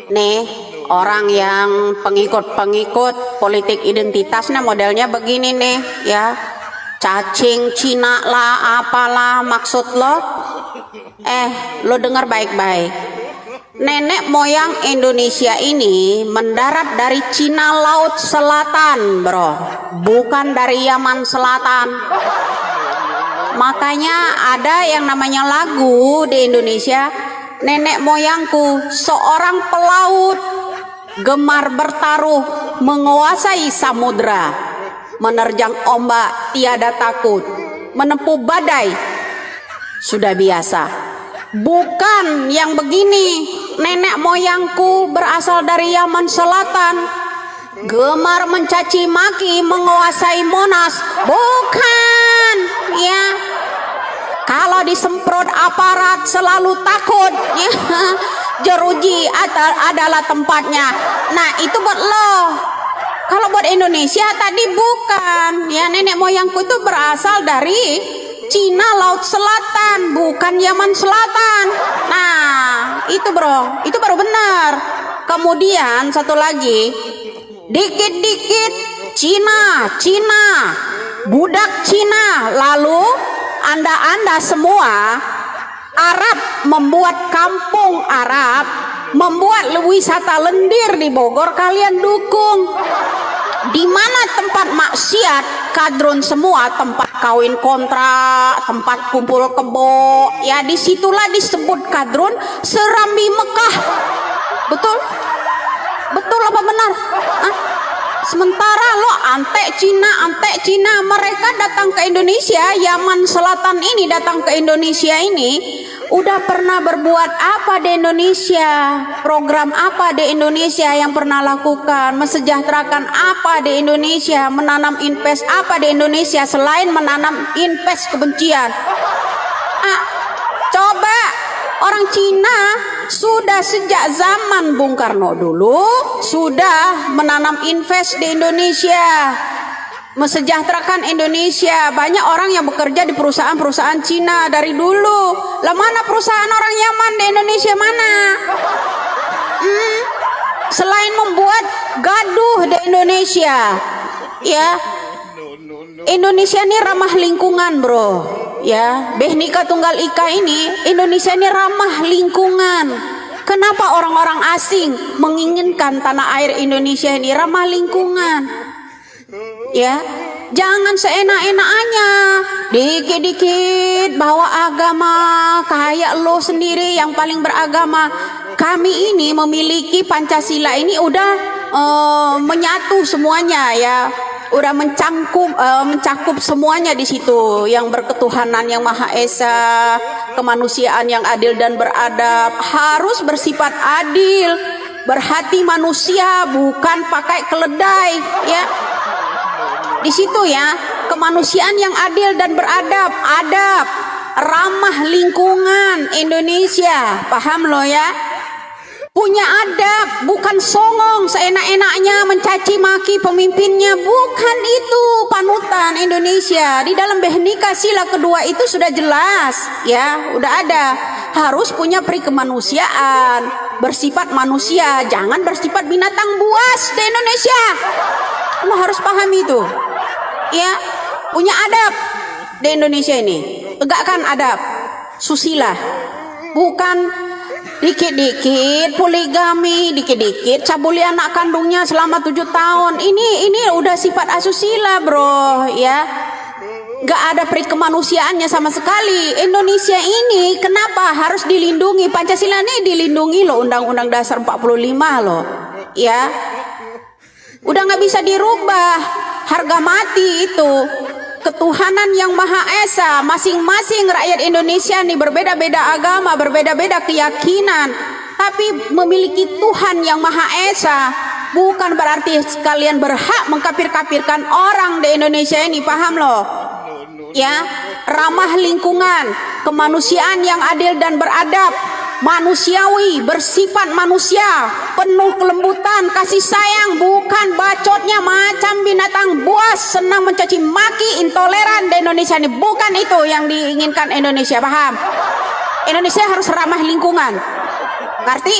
Nih, orang yang pengikut-pengikut politik identitasnya modelnya begini nih, ya. Cacing Cina lah, apalah maksud lo? Lo dengar baik-baik. Nenek moyang Indonesia ini mendarat dari Cina Laut Selatan, bro. Bukan dari Yaman Selatan. Makanya ada yang namanya lagu di Indonesia, nenek moyangku seorang pelaut, gemar bertaruh, menguasai samudra, menerjang ombak tiada takut, menempuh badai sudah biasa. Bukan yang begini, nenek moyangku berasal dari Yaman Selatan, gemar mencaci maki, menguasai Monas. Bukan, ya. Kalau disemprot aparat selalu takut, ya. Jeruji adalah tempatnya. Nah, itu buat lo. Kalau buat Indonesia tadi bukan, ya. Nenek moyangku itu berasal dari Cina Laut Selatan, bukan Yaman Selatan. Nah, itu bro, itu baru benar. Kemudian satu lagi, dikit-dikit Cina, budak Cina. Lalu anda semua Arab membuat kampung Arab, membuat wisata lendir di Bogor, kalian dukung. Di mana tempat maksiat, kadrun semua, tempat kawin kontrak, tempat kumpul kebo, ya disitulah disebut kadrun serambi Mekah. Betul? Betul apa benar? Sementara lo antek Cina, mereka datang ke Indonesia, Yaman Selatan ini datang ke Indonesia ini, udah pernah berbuat apa di Indonesia? Program apa di Indonesia yang pernah lakukan? Mensejahterakan apa di Indonesia? Menanam invest apa di Indonesia selain menanam invest kebencian? Coba orang Cina sudah sejak zaman Bung Karno dulu sudah menanam invest di Indonesia, mensejahterakan Indonesia. Banyak orang yang bekerja di perusahaan-perusahaan Cina dari dulu. Lah mana perusahaan orang Yaman di Indonesia mana? Selain membuat gaduh di Indonesia, ya. Indonesia ini ramah lingkungan, bro. Ya, Bhinneka Tunggal Ika ini, Indonesia ini ramah lingkungan. Kenapa orang-orang asing menginginkan tanah air Indonesia ini ramah lingkungan? Ya, jangan seenak-enaknya, dikit-dikit bawa agama, kayak lo sendiri yang paling beragama. Kami ini memiliki Pancasila ini udah menyatu semuanya, ya. Udah mencakup semuanya di situ, yang berketuhanan yang Maha Esa, kemanusiaan yang adil dan beradab, harus bersifat adil, berhati manusia, bukan pakai keledai, ya. Di situ ya, kemanusiaan yang adil dan beradab, adab, ramah lingkungan Indonesia, paham lo ya? Punya adab, bukan songong seenak-enaknya mencaci maki pemimpinnya, bukan itu panutan Indonesia. Di dalam Bhinneka Sila kedua itu sudah jelas, ya, udah ada. Harus punya peri kemanusiaan, bersifat manusia, jangan bersifat binatang buas di Indonesia. Lo harus paham itu, ya. Punya adab di Indonesia ini, tegakkan adab, susila, bukan dikit-dikit poligami, dikit-dikit cabuli anak kandungnya selama 7 tahun. Ini udah sifat asusila, bro, ya. Gak ada peri kemanusiaannya sama sekali. Indonesia ini kenapa harus dilindungi? Pancasila ini dilindungi loh, Undang-Undang Dasar 45 loh, ya. Udah gak bisa dirubah, harga mati itu. Ketuhanan yang Maha Esa, masing-masing rakyat Indonesia ini berbeda-beda agama, berbeda-beda keyakinan, tapi memiliki Tuhan yang Maha Esa. Bukan berarti kalian berhak mengkafir-kafirkan orang di Indonesia ini, paham loh? Ya, ramah lingkungan, kemanusiaan yang adil dan beradab, manusiawi, bersifat manusia, penuh kelembutan, kasih sayang, bukan bacotnya macam binatang buas, senang mencaci maki, intoleran di Indonesia ini. Bukan itu yang diinginkan Indonesia, paham? Indonesia harus ramah lingkungan, ngerti?